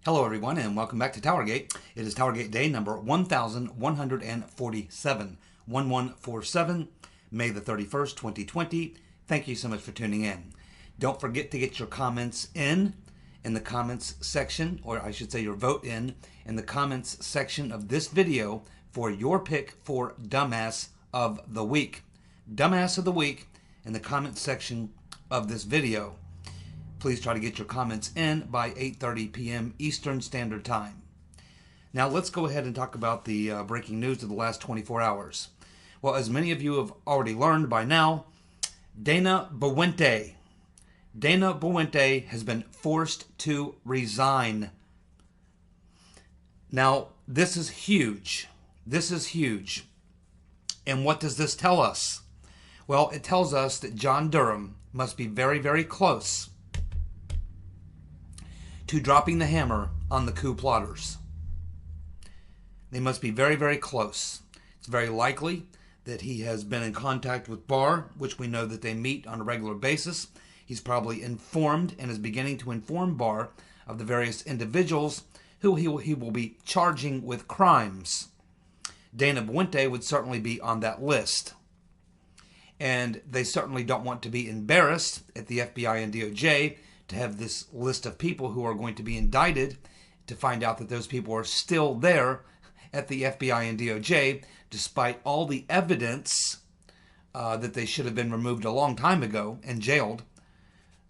Hello everyone and welcome back to TowerGate. It is TowerGate day number 1147, 1147, May the 31st, 2020. Thank you so much for tuning in. Don't forget to get your comments in the comments section, or I should say your vote in the comments section of this video for your pick for Dumbass of the Week. Dumbass of the Week in the comments section of this video. Please try to get your comments in by 8:30 p.m. Eastern Standard Time. Now let's go ahead and talk about the breaking news of the last 24 hours. Well, as many of you have already learned by now, Dana Boente has been forced to resign. Now, this is huge. This is huge. And what does this tell us? Well, it tells us that John Durham must be very, very close to dropping the hammer on the coup plotters. They must be very, very close. It's very likely that he has been in contact with Barr, which we know that they meet on a regular basis. He's probably informed and is beginning to inform Barr of the various individuals who he will be charging with crimes. Dana Boente would certainly be on that list. And they certainly don't want to be embarrassed at the FBI and DOJ to have this list of people who are going to be indicted, to find out that those people are still there at the FBI and DOJ, despite all the evidence that they should have been removed a long time ago and jailed,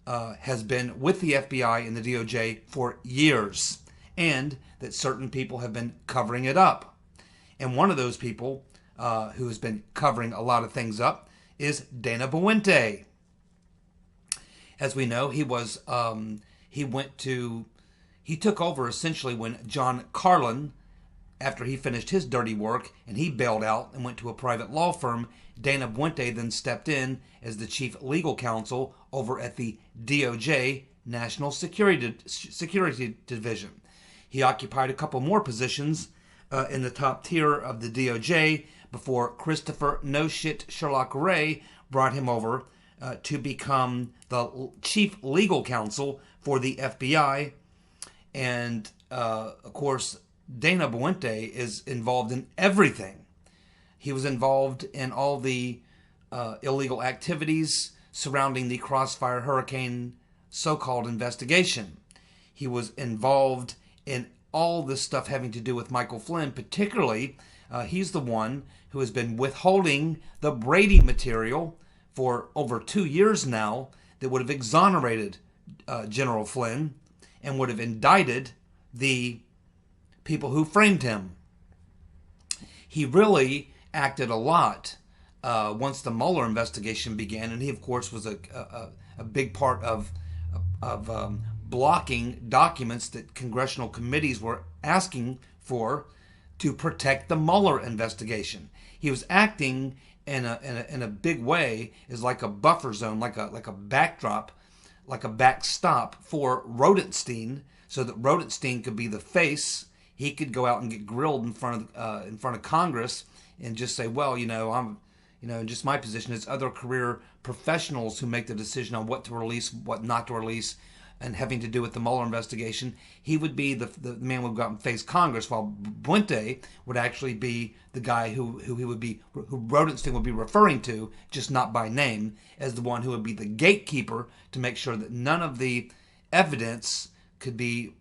has been with the FBI and the DOJ for years, and that certain people have been covering it up. And one of those people who has been covering a lot of things up is Dana Boente. As we know, he took over essentially when John Carlin, after he finished his dirty work and he bailed out and went to a private law firm. Dana Boente then stepped in as the chief legal counsel over at the DOJ National Security Division. He occupied a couple more positions in the top tier of the DOJ before Christopher No Shit Sherlock Ray brought him over to become the chief legal counsel for the FBI. And, of course, Dana Boente is involved in everything. He was involved in all the illegal activities surrounding the Crossfire Hurricane so-called investigation. He was involved in all this stuff having to do with Michael Flynn. Particularly, he's the one who has been withholding the Brady material for over 2 years now that would have exonerated General Flynn and would have indicted the people who framed him. He really acted a lot once the Mueller investigation began, and he, of course, was a big part of blocking documents that congressional committees were asking for to protect the Mueller investigation. He was acting in a big way is like a buffer zone, like a backdrop, like a backstop for Rodenstein, so that Rodenstein could be the face. He could go out and get grilled in front of Congress and just say, well, I'm just my position is other career professionals who make the decision on what to release, what not to release, and having to do with the Mueller investigation. He would be the man who would go out and face Congress, while Boente would actually be the guy who Rodenstein would be referring to, just not by name, as the one who would be the gatekeeper to make sure that none of the evidence could be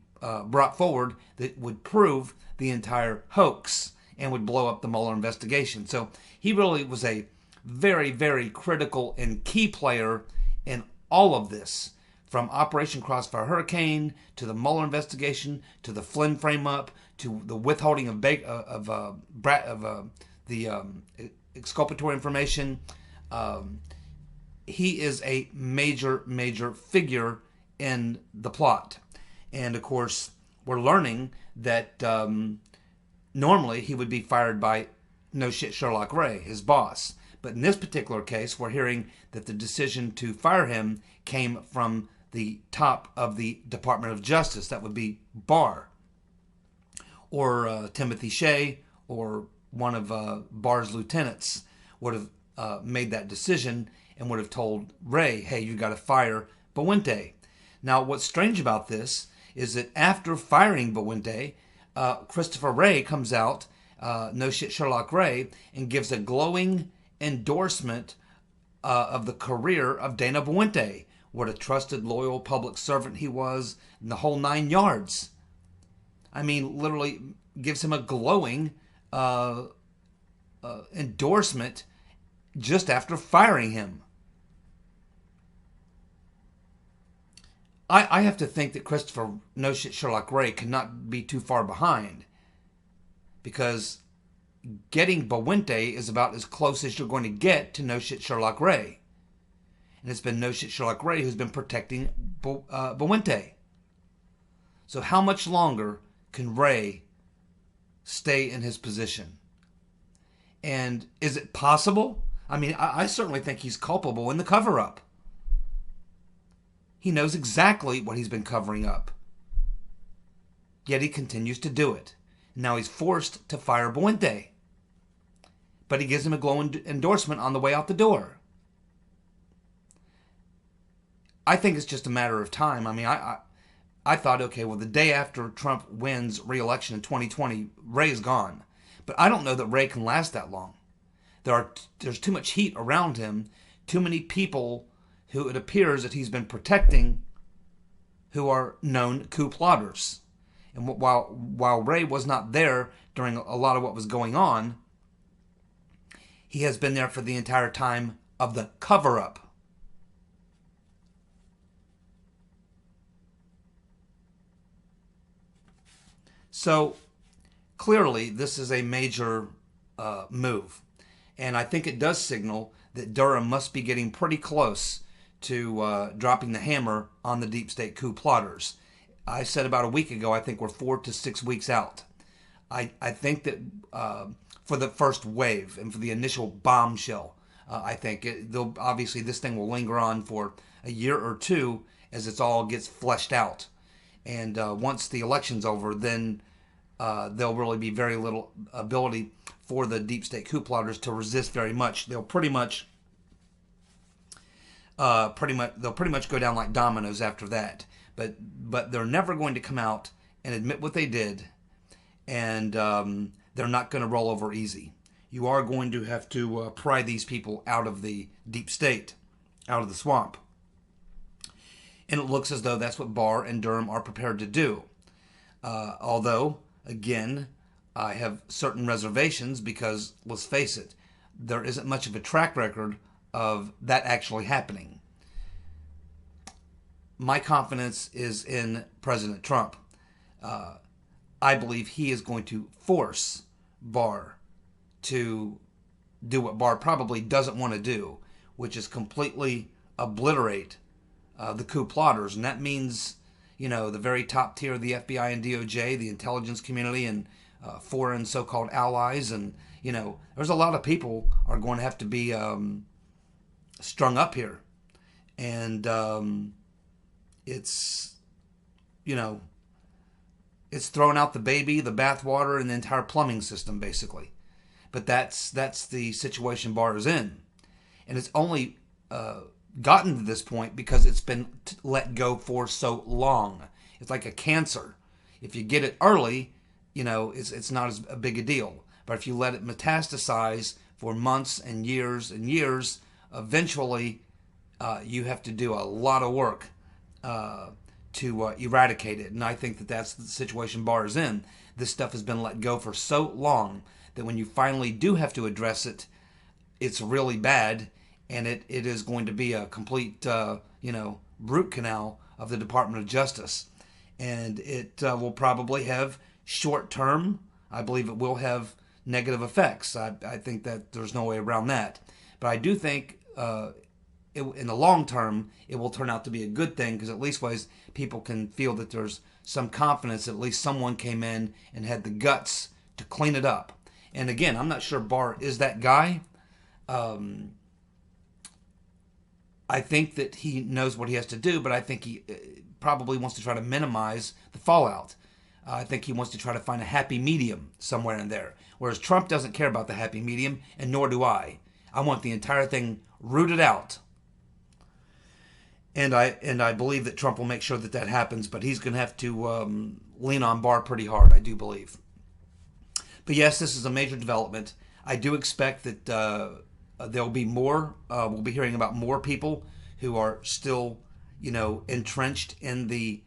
brought forward that would prove the entire hoax and would blow up the Mueller investigation. So he really was a very, very critical and key player in all of this. From Operation Crossfire Hurricane to the Mueller investigation to the Flynn frame-up to the withholding of the exculpatory information, he is a major, major figure in the plot. And of course, we're learning that normally he would be fired by No Shit Sherlock Ray, his boss. But in this particular case, we're hearing that the decision to fire him came from the top of the Department of Justice. That would be Barr, or Timothy Shea, or one of Barr's lieutenants would have made that decision and would have told Ray, hey, you got to fire Boente. Now, what's strange about this is that after firing Boente, Christopher Wray comes out, no shit Sherlock Wray, and gives a glowing endorsement of the career of Dana Boente. What a trusted, loyal public servant he was, and the whole 9 yards. I mean, literally gives him a glowing endorsement just after firing him. I have to think that Christopher No Shit Sherlock Wray cannot be too far behind, because getting Boente is about as close as you're going to get to No Shit Sherlock Wray. And it's been No Shit Sherlock Wray who's been protecting Boente. So how much longer can Wray stay in his position? And is it possible? I mean, I certainly think he's culpable in the cover-up. He knows exactly what he's been covering up. Yet he continues to do it. Now he's forced to fire Boente. But he gives him a glowing endorsement on the way out the door. I think it's just a matter of time. I mean, I thought, okay, well, the day after Trump wins re-election in 2020, Wray's gone. But I don't know that Wray can last that long. There's too much heat around him, too many people who it appears that he's been protecting who are known coup plotters. And while Wray was not there during a lot of what was going on, he has been there for the entire time of the cover-up. So, clearly, this is a major move. And I think it does signal that Durham must be getting pretty close to dropping the hammer on the deep state coup plotters. I said about a week ago, I think we're 4 to 6 weeks out. I think that for the first wave and for the initial bombshell, I think obviously this thing will linger on for a year or two as it all gets fleshed out. And once the election's over, then there'll really be very little ability for the deep state coup plotters to resist very much. They'll pretty much go down like dominoes after that. But they're never going to come out and admit what they did, and they're not going to roll over easy. You are going to have to pry these people out of the deep state, out of the swamp. And it looks as though that's what Barr and Durham are prepared to do. Although, again, I have certain reservations because, let's face it, there isn't much of a track record of that actually happening. My confidence is in President Trump. I believe he is going to force Barr to do what Barr probably doesn't want to do, which is completely obliterate the coup plotters. And that means, the very top tier of the FBI and DOJ, the intelligence community, and foreign so-called allies. And, there's a lot of people are going to have to be strung up here. And it's throwing out the baby, the bathwater, and the entire plumbing system, basically. But that's the situation Barr is in. And it's only gotten to this point because it's been let go for so long. It's like a cancer. If you get it early, it's not as big a deal. But if you let it metastasize for months and years, eventually you have to do a lot of work to eradicate it. And I think that that's the situation Barr is in. This stuff has been let go for so long that when you finally do have to address it, it's really bad, and it is going to be a complete, root canal of the Department of Justice. And it will probably have short-term, I believe it will have negative effects. I think that there's no way around that. But I do think in the long term, it will turn out to be a good thing, because at least ways people can feel that there's some confidence that at least someone came in and had the guts to clean it up. And again, I'm not sure Barr is that guy. I think that he knows what he has to do, but I think he probably wants to try to minimize the fallout. I think he wants to try to find a happy medium somewhere in there. Whereas Trump doesn't care about the happy medium, and nor do I. I want the entire thing rooted out. And I believe that Trump will make sure that that happens, but he's going to have to lean on Barr pretty hard, I do believe. But yes, this is a major development. I do expect that there'll be more. We'll be hearing about more people who are still, entrenched in the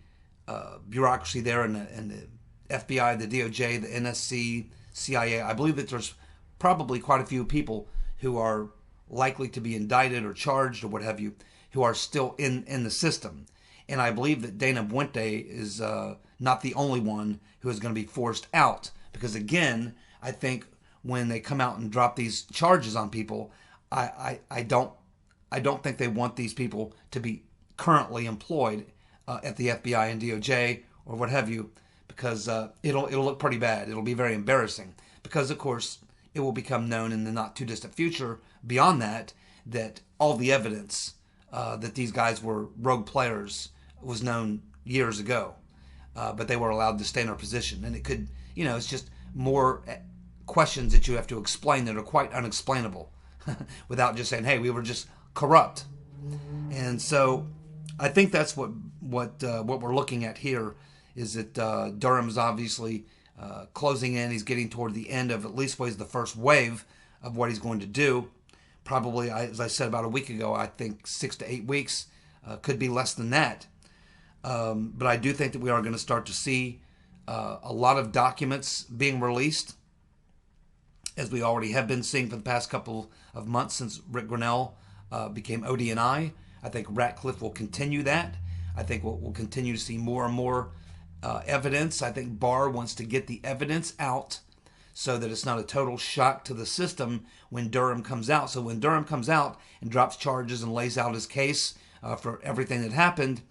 bureaucracy there, in the FBI, the DOJ, the NSC, CIA. I believe that there's probably quite a few people who are likely to be indicted or charged or what have you, who are still in the system. And I believe that Dana Boente is not the only one who is going to be forced out. Because again, I think when they come out and drop these charges on people, I don't think they want these people to be currently employed at the FBI and DOJ or what have you, because it'll look pretty bad. It'll be very embarrassing because, of course, it will become known in the not too distant future. Beyond that, that all the evidence that these guys were rogue players was known years ago, but they were allowed to stay in their position, and it could, it's just more questions that you have to explain that are quite unexplainable without just saying, hey, we were just corrupt. And so I think that's what we're looking at here, is that Durham's obviously closing in. He's getting toward the end of at least what is the first wave of what he's going to do. Probably, as I said about a week ago, I think 6 to 8 weeks, could be less than that. But I do think that we are going to start to see a lot of documents being released, as we already have been seeing for the past couple of months since Rick Grinnell became ODNI. I think Ratcliffe will continue that. I think we'll continue to see more and more evidence. I think Barr wants to get the evidence out so that it's not a total shock to the system when Durham comes out. So when Durham comes out and drops charges and lays out his case for everything that happened,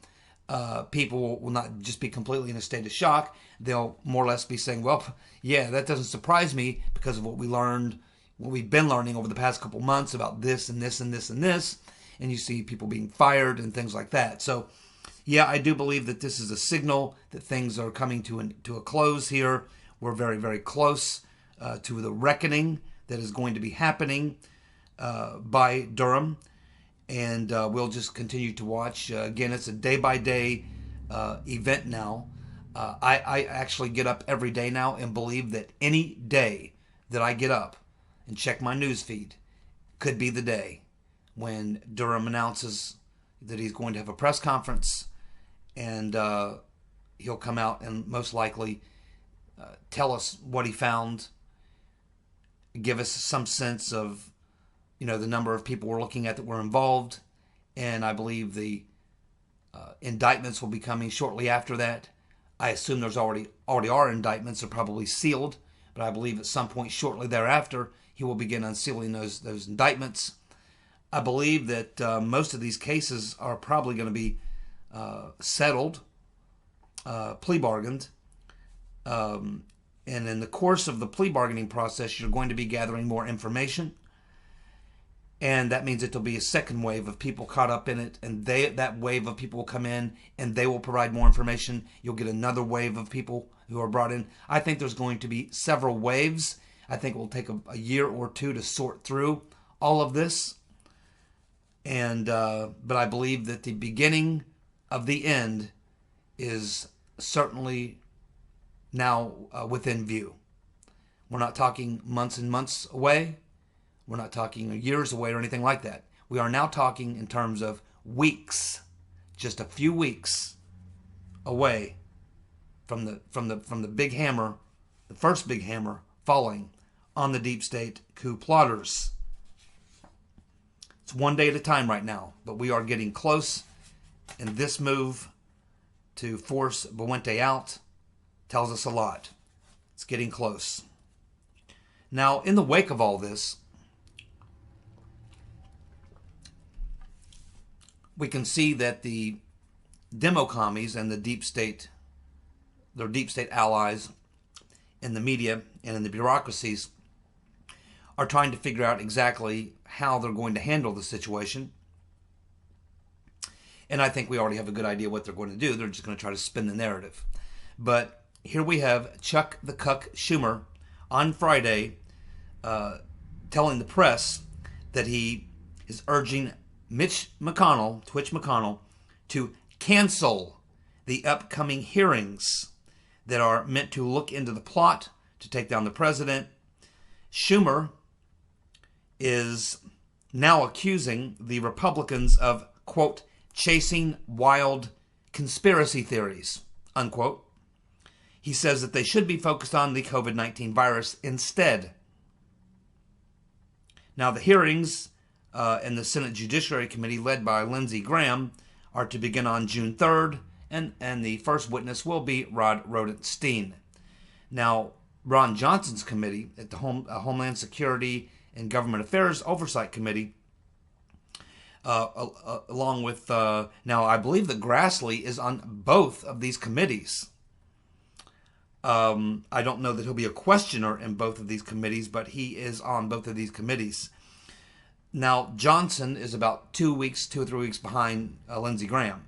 people will not just be completely in a state of shock. They'll more or less be saying, well, yeah, that doesn't surprise me because of what we learned, what we've been learning over the past couple months about this and this and this and this. And you see people being fired and things like that. So, yeah, I do believe that this is a signal that things are coming to a close here. We're very, very close to the reckoning that is going to be happening by Durham. And we'll just continue to watch. Again, it's a day-by-day event now. I actually get up every day now and believe that any day that I get up and check my news feed could be the day when Durham announces that he's going to have a press conference, and he'll come out and most likely tell us what he found, give us some sense of the number of people we're looking at that were involved. And I believe the indictments will be coming shortly after that. I assume there's already are indictments. They're probably sealed, but I believe at some point shortly thereafter he will begin unsealing those indictments. I believe that most of these cases are probably going to be settled, plea bargained, and in the course of the plea bargaining process, you're going to be gathering more information. And that means that there'll be a second wave of people caught up in it, and that wave of people will come in and they will provide more information. You'll get another wave of people who are brought in. I think there's going to be several waves. I think it will take a year or two to sort through all of this. And but I believe that the beginning of the end is certainly now within view. We're not talking months and months away. We're not talking years away or anything like that. We are now talking in terms of weeks, just a few weeks away from the big hammer, the first big hammer falling on the deep state coup plotters. It's one day at a time right now, but we are getting close, and this move to force Boente out tells us a lot. It's getting close. Now, in the wake of all this, we can see that the demo commies and the deep state, their deep state allies in the media and in the bureaucracies are trying to figure out exactly how they're going to handle the situation. And I think we already have a good idea what they're going to do. They're just going to try to spin the narrative. But here we have Chuck the Cuck Schumer on Friday telling the press that he is urging Mitch McConnell, Twitch McConnell, to cancel the upcoming hearings that are meant to look into the plot to take down the president. Schumer is now accusing the Republicans of, quote, chasing wild conspiracy theories, unquote. He says that they should be focused on the COVID-19 virus instead. Now, the hearings in the Senate Judiciary Committee, led by Lindsey Graham, are to begin on June 3rd, and the first witness will be Rod Rosenstein. Now, Ron Johnson's committee at the Homeland Security and Government Affairs Oversight Committee, along with, now I believe that Grassley is on both of these committees. I don't know that he'll be a questioner in both of these committees, but he is on both of these committees. Now, Johnson is about 2 or 3 weeks behind Lindsey Graham.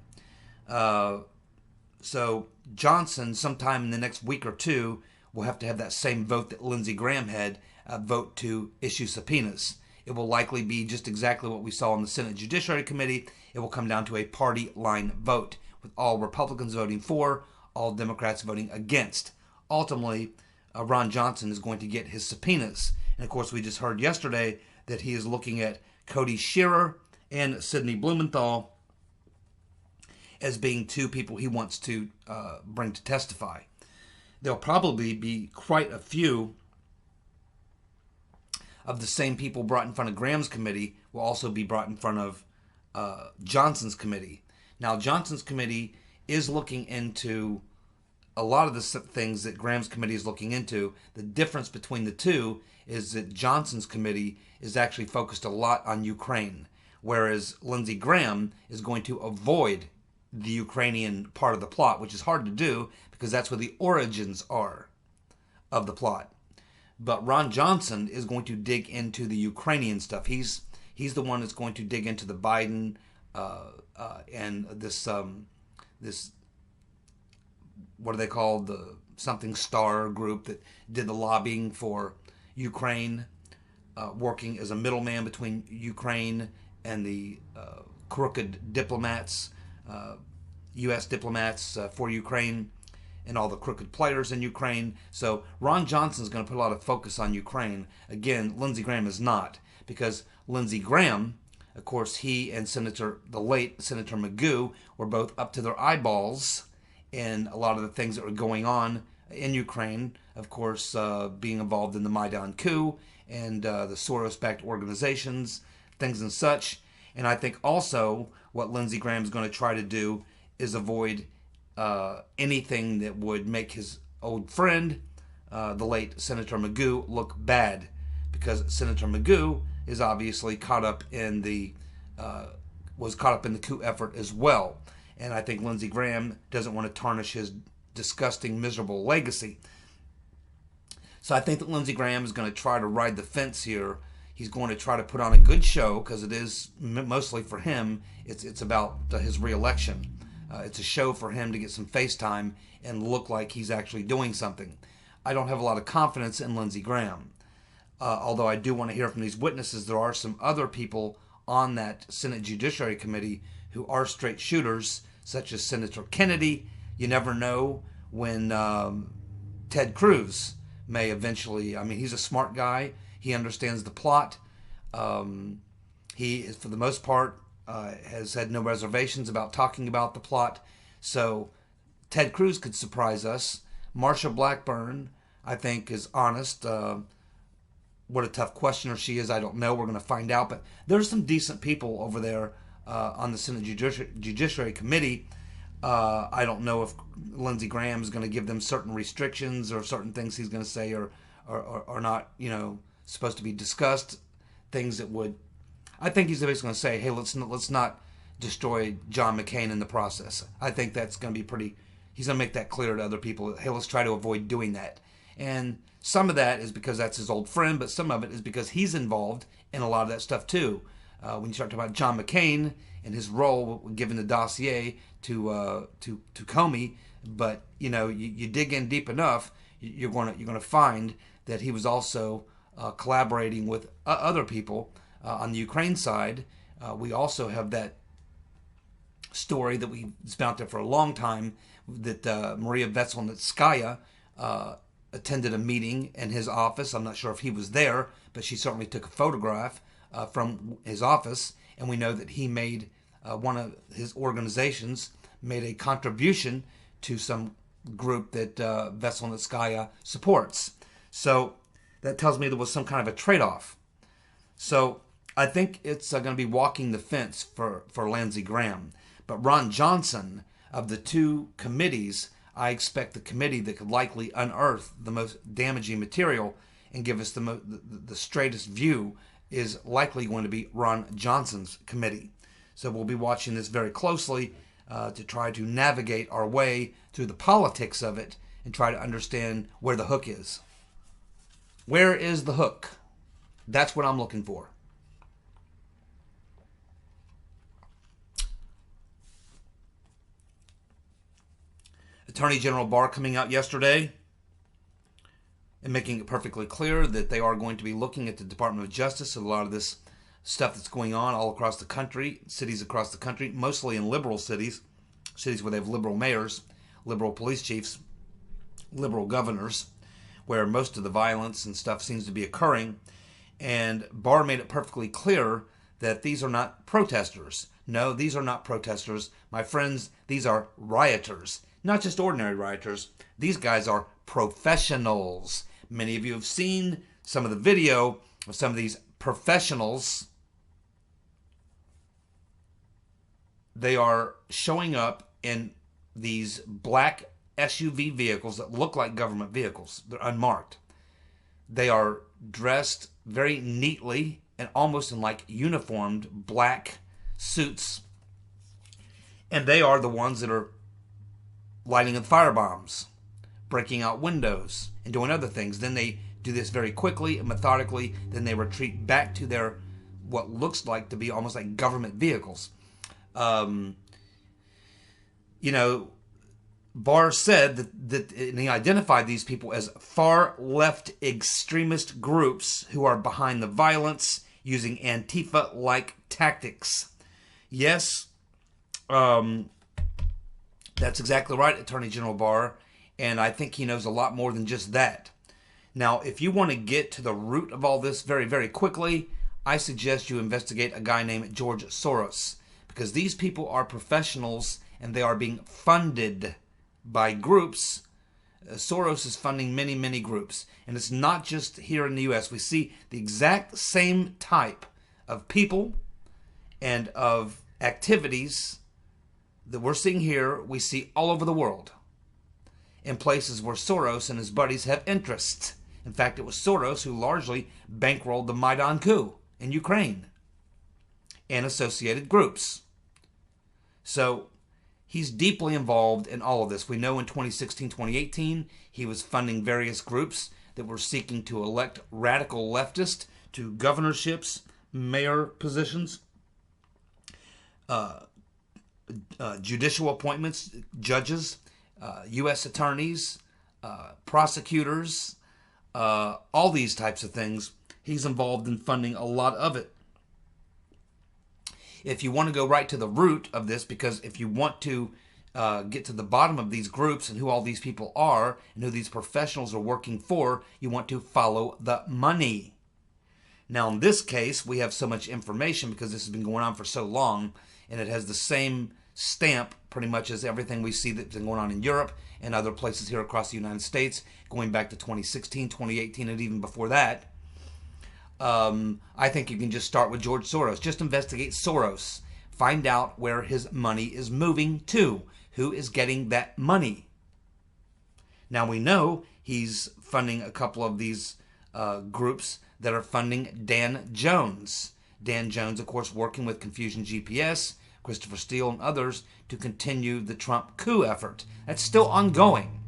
So Johnson, sometime in the next week or two, will have to have that same vote that Lindsey Graham had, vote to issue subpoenas. It will likely be just exactly what we saw in the Senate Judiciary Committee. It will come down to a party line vote, with all Republicans voting for, all Democrats voting against. Ultimately, Ron Johnson is going to get his subpoenas. And of course, we just heard yesterday that he is looking at Cody Shearer and Sidney Blumenthal as being two people he wants to bring to testify. There'll probably be quite a few of the same people brought in front of Graham's committee will also be brought in front of Johnson's committee. Now, Johnson's committee is looking into a lot of the things that Graham's committee is looking into. The difference between the two is that Johnson's committee is actually focused a lot on Ukraine, whereas Lindsey Graham is going to avoid the Ukrainian part of the plot, which is hard to do because that's where the origins are of the plot. But Ron Johnson is going to dig into the Ukrainian stuff. He's the one that's going to dig into the Biden and this what are they called, the something star group that did the lobbying for Ukraine, working as a middleman between Ukraine and the crooked diplomats, U.S. diplomats for Ukraine, and all the crooked players in Ukraine. So Ron Johnson's going to put a lot of focus on Ukraine. Again, Lindsey Graham is not, because Lindsey Graham, of course, he and the late Senator Magoo were both up to their eyeballs in a lot of the things that were going on in Ukraine. Of course, being involved in the Maidan coup and the Soros-backed organizations, things and such. And I think also what Lindsey Graham is going to try to do is avoid anything that would make his old friend, the late Senator Magoo, look bad, because Senator Magoo is obviously caught up in the coup effort as well. And I think Lindsey Graham doesn't want to tarnish his disgusting, miserable legacy. So I think that Lindsey Graham is going to try to ride the fence here. He's going to try to put on a good show, because it is mostly for him. It's about his re-election. It's a show for him to get some face time and look like he's actually doing something. I don't have a lot of confidence in Lindsey Graham. Although I do want to hear from these witnesses. There are some other people on that Senate Judiciary Committee who are straight shooters, such as Senator Kennedy. You never know when Ted Cruz may eventually, he's a smart guy. He understands the plot. He, for the most part, has had no reservations about talking about the plot. So Ted Cruz could surprise us. Marsha Blackburn, I think, is honest. What a tough questioner she is, I don't know. We're going to find out. But there's some decent people over there on the Senate Judiciary Committee. I don't know if Lindsey Graham is going to give them certain restrictions or certain things he's going to say are not, supposed to be discussed. Things that would, I think he's basically going to say, hey, let's not destroy John McCain in the process. I think that's going to be pretty. He's going to make that clear to other people. Hey, let's try to avoid doing that. And some of that is because that's his old friend, but some of it is because he's involved in a lot of that stuff too. When you start talking about John McCain and his role given the dossier to Comey, but you dig in deep enough, you're going to find that he was also collaborating with other people on the Ukraine side. We also have that story that it's been out there for a long time, that Maria Vetselnitskaya attended a meeting in his office. I'm not sure if he was there, but she certainly took a photograph from his office, and we know that he made one of his organizations made a contribution to some group that Vetselnitskaya supports. So that tells me there was some kind of a trade-off. So I think it's going to be walking the fence for Lindsey Graham. But Ron Johnson, of the two committees, I expect the committee that could likely unearth the most damaging material and give us the straightest view is likely going to be Ron Johnson's committee. So we'll be watching this very closely to try to navigate our way through the politics of it and try to understand where the hook is. Where is the hook? That's what I'm looking for. Attorney General Barr coming out yesterday and making it perfectly clear that they are going to be looking at the Department of Justice and a lot of this stuff that's going on all across the country, cities across the country, mostly in liberal cities, cities where they have liberal mayors, liberal police chiefs, liberal governors, where most of the violence and stuff seems to be occurring. And Barr made it perfectly clear that these are not protesters. No, these are not protesters. My friends, these are rioters. Not just ordinary rioters. These guys are professionals. Many of you have seen some of the video of some of these professionals. They are showing up in these black SUV vehicles that look like government vehicles. They're unmarked. They are dressed very neatly and almost in like uniformed black suits. And they are the ones that are lighting the firebombs, breaking out windows, and doing other things. Then they do this very quickly and methodically. Then they retreat back to their what looks like to be almost like government vehicles. Barr said that and he identified these people as far left extremist groups who are behind the violence using Antifa-like tactics. Yes, that's exactly right, Attorney General Barr, and I think he knows a lot more than just that. Now, if you want to get to the root of all this very, very quickly, I suggest you investigate a guy named George Soros, because these people are professionals and they are being funded by groups. Soros is funding many, many groups, and it's not just here in the U.S. We see the exact same type of people and of activities that we're seeing here, we see all over the world, in places where Soros and his buddies have interests. In fact, it was Soros who largely bankrolled the Maidan coup in Ukraine and associated groups. So he's deeply involved in all of this. We know in 2016, 2018, he was funding various groups that were seeking to elect radical leftists to governorships, mayor positions, judicial appointments, judges, U.S. attorneys, prosecutors, all these types of things. He's involved in funding a lot of it. If you want to go right to the root of this, because if you want to get to the bottom of these groups and who all these people are and who these professionals are working for, you want to follow the money. Now, in this case, we have so much information because this has been going on for so long, and it has the same stamp pretty much as everything we see that's been going on in Europe and other places here across the United States, going back to 2016, 2018, and even before that. I think you can just start with George Soros. Just investigate Soros. Find out where his money is moving to. Who is getting that money? Now we know he's funding a couple of these groups that are funding Dan Jones. Dan Jones, of course, working with Confusion GPS, Christopher Steele, and others to continue the Trump coup effort. That's still ongoing,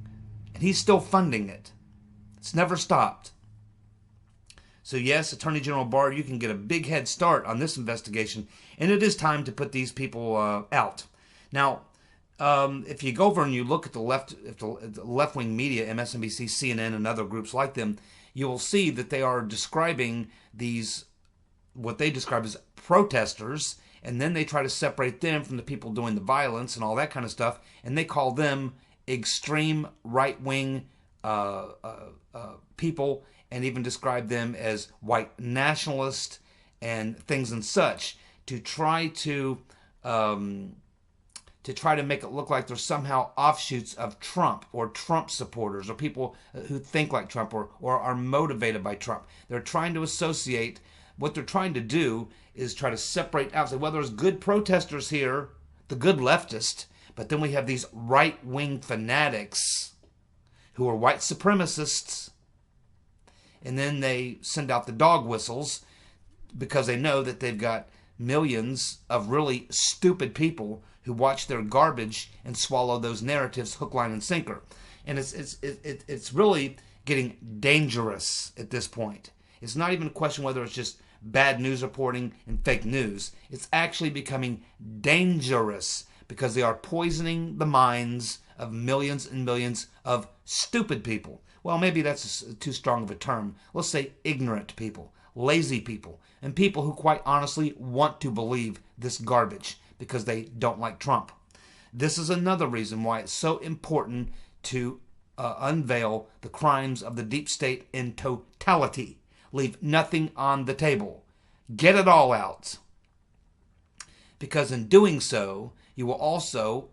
and he's still funding it. It's never stopped. So yes, Attorney General Barr, you can get a big head start on this investigation, and it is time to put these people out. Now, if you go over and you look at the left-wing media, MSNBC, CNN, and other groups like them, you will see that they are describing these, what they describe as protesters, and then they try to separate them from the people doing the violence and all that kind of stuff, and they call them extreme right-wing people, and even describe them as white nationalist and things and such, to try to make it look like they're somehow offshoots of Trump or Trump supporters or people who think like Trump or are motivated by Trump. They're trying to associate. What they're trying to do is try to separate out. Say, well, there's good protesters here, the good leftist, but then we have these right-wing fanatics who are white supremacists, and then they send out the dog whistles because they know that they've got millions of really stupid people who watch their garbage and swallow those narratives hook, line, and sinker. And it's really getting dangerous at this point. It's not even a question whether it's just bad news reporting and fake news. It's actually becoming dangerous because they are poisoning the minds of millions and millions of stupid people. Well, maybe that's too strong of a term. Let's say ignorant people, lazy people, and people who quite honestly want to believe this garbage because they don't like Trump. This is another reason why it's so important to unveil the crimes of the deep state in totality. Leave nothing on the table. Get it all out. Because in doing so, you will also,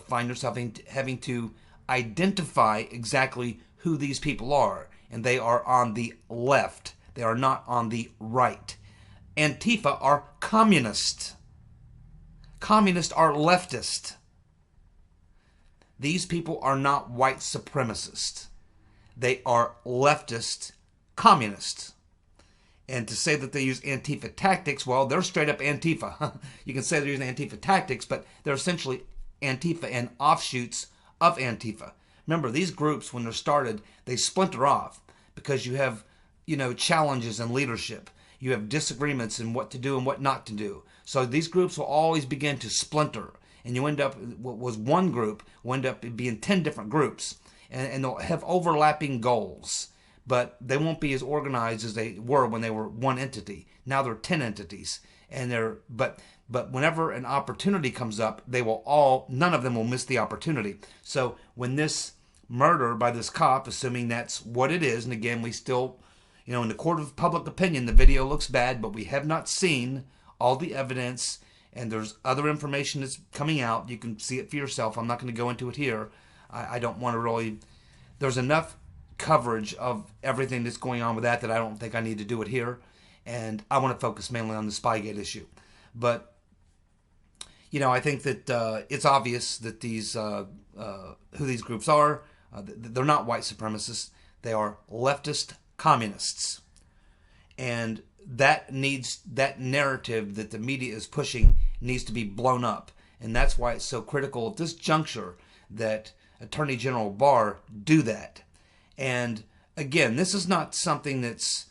find yourself having to identify exactly who these people are. And they are on the left. They are not on the right. Antifa are communist. Communists are leftist. These people are not white supremacists. They are leftist communists. And to say that they use Antifa tactics, well, they're straight up Antifa. You can say they're using Antifa tactics, but they're essentially Antifa and offshoots of Antifa. Remember, these groups, when they're started, they splinter off because you have, challenges in leadership. You have disagreements in what to do and what not to do. So these groups will always begin to splinter. And you end up, what was one group, will end up being 10 different groups. And they'll have overlapping goals. But they won't be as organized as they were when they were one entity. Now they're 10 entities. And but whenever an opportunity comes up, none of them will miss the opportunity. So when this murder by this cop, assuming that's what it is, and again, we still, in the court of public opinion, the video looks bad, but we have not seen all the evidence, and there's other information that's coming out. You can see it for yourself. I'm not going to go into it here. I don't want to really. There's enough coverage of everything that's going on with that I don't think I need to do it here. And I want to focus mainly on the Spygate issue. But, I think that it's obvious that who these groups are. They're not white supremacists. They are leftist communists. And that narrative that the media is pushing needs to be blown up. And that's why it's so critical at this juncture that Attorney General Barr do that. And again, this is not something that's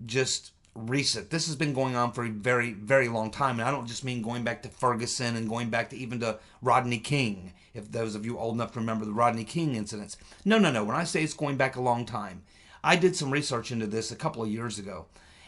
just recent. This has been going on for a very, very long time. And I don't just mean going back to Ferguson and going back to even to Rodney King, if those of you old enough to remember the Rodney King incidents. No. When I say it's going back a long time, I did some research into this a couple of years ago.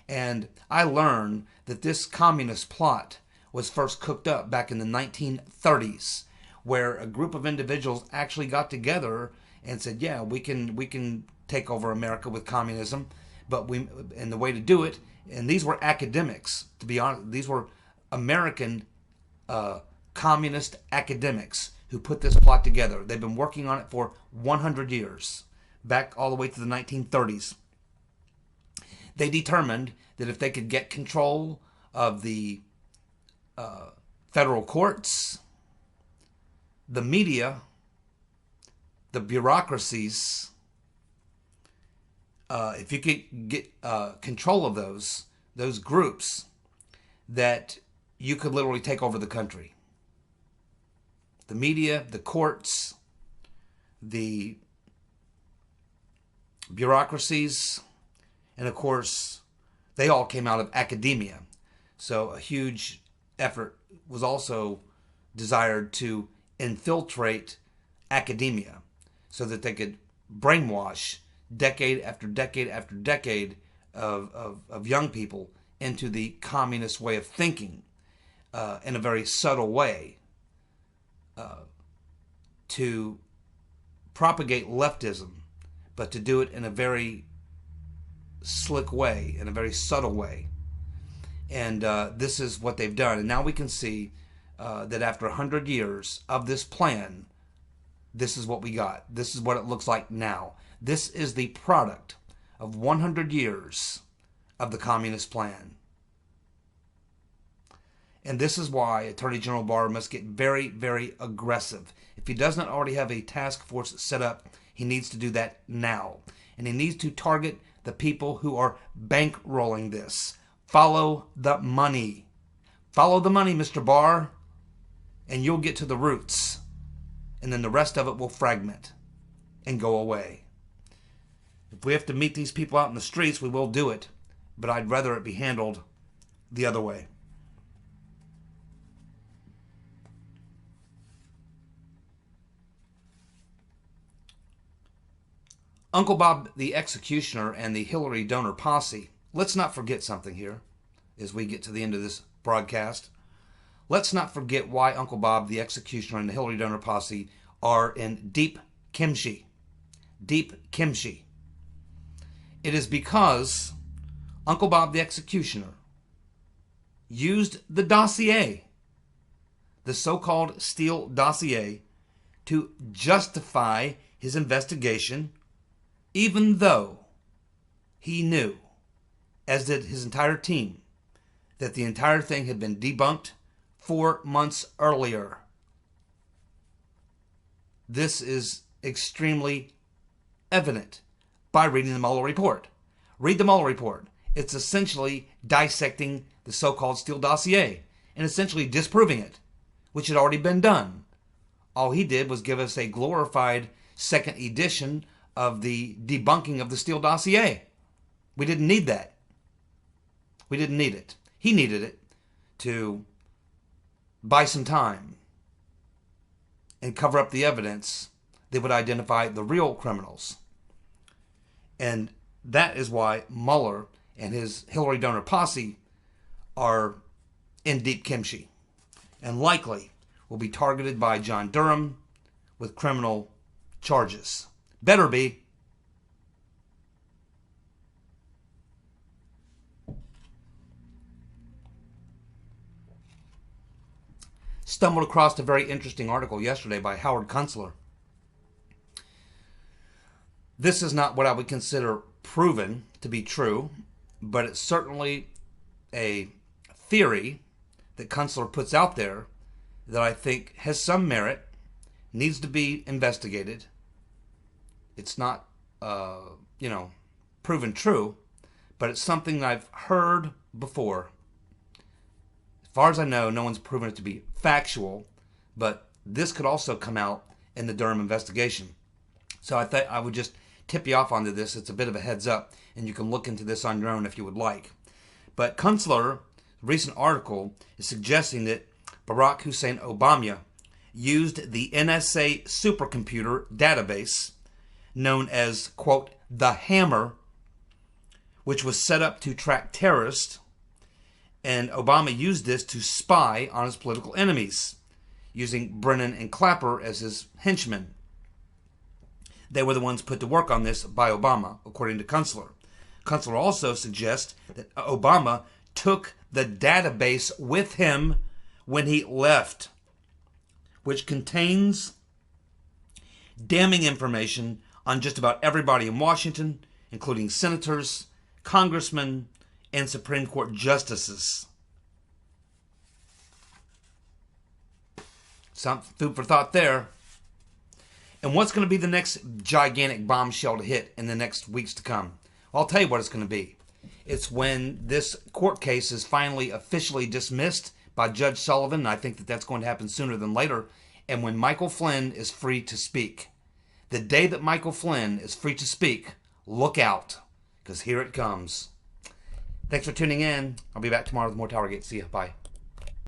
And I learned that this communist plot was first cooked up back in the 1930s, where a group of individuals actually got together and said, yeah, we can take over America with communism, and the way to do it, and these were academics, to be honest, these were American communist academics who put this plot together. They've been working on it for 100 years, back all the way to the 1930s. They determined that if they could get control of the federal courts, the media, the bureaucracies, if you could get control of those groups, that you could literally take over the country. The media, the courts, the bureaucracies, and of course, they all came out of academia. So a huge effort was also desired to infiltrate academia so that they could brainwash decade after decade after decade of young people into the communist way of thinking. in a very subtle way to propagate leftism, but to do it in a very slick way, in a very subtle way. And this is what they've done. And now we can see that after 100 years of this plan, this is what we got. This is what it looks like now. This is the product of 100 years of the communist plan. And this is why Attorney General Barr must get very, very aggressive. If he does not already have a task force set up, he needs to do that now. And he needs to target the people who are bankrolling this. Follow the money. Follow the money, Mr. Barr, and you'll get to the roots. And then the rest of it will fragment and go away. If we have to meet these people out in the streets, we will do it. But I'd rather it be handled the other way. Uncle Bob the Executioner and the Hillary donor posse. Let's not forget something here as we get to the end of this broadcast. Let's not forget why Uncle Bob the Executioner and the Hillary donor posse are in deep kimchi. Deep kimchi. It is because Uncle Bob the Executioner used the dossier, the so-called Steele dossier, to justify his investigation, even though he knew, as did his entire team, that the entire thing had been debunked 4 months earlier. This is extremely evident by reading the Mueller report. Read the Mueller report. It's essentially dissecting the so-called Steele dossier and essentially disproving it, which had already been done. All he did was give us a glorified second edition of the debunking of the Steele dossier. We didn't need that. We didn't need it. He needed it to buy some time and cover up the evidence that would identify the real criminals. And that is why Mueller and his Hillary donor posse are in deep kimchi and likely will be targeted by John Durham with criminal charges. Better be. Stumbled across a very interesting article yesterday by Howard Kunstler. This is not what I would consider proven to be true, but it's certainly a theory that Kunstler puts out there that I think has some merit, needs to be investigated. It's not, proven true, but it's something I've heard before. As far as I know, no one's proven it to be factual, but this could also come out in the Durham investigation. So I thought I would just tip you off onto this. It's a bit of a heads up, and you can look into this on your own if you would like. But Kunstler's recent article is suggesting that Barack Hussein Obama used the NSA supercomputer database known as, quote, the Hammer, which was set up to track terrorists, and Obama used this to spy on his political enemies, using Brennan and Clapper as his henchmen. They were the ones put to work on this by Obama, according to Kunstler. Kunstler also suggests that Obama took the database with him when he left, which contains damning information on just about everybody in Washington, including senators, congressmen, and Supreme Court justices. Some food for thought there. And what's going to be the next gigantic bombshell to hit in the next weeks to come? Well, I'll tell you what it's going to be. It's when this court case is finally officially dismissed by Judge Sullivan. I think that that's going to happen sooner than later. And when Michael Flynn is free to speak. The day that Michael Flynn is free to speak, look out, because here it comes. Thanks for tuning in. I'll be back tomorrow with more TowerGate. See ya. Bye.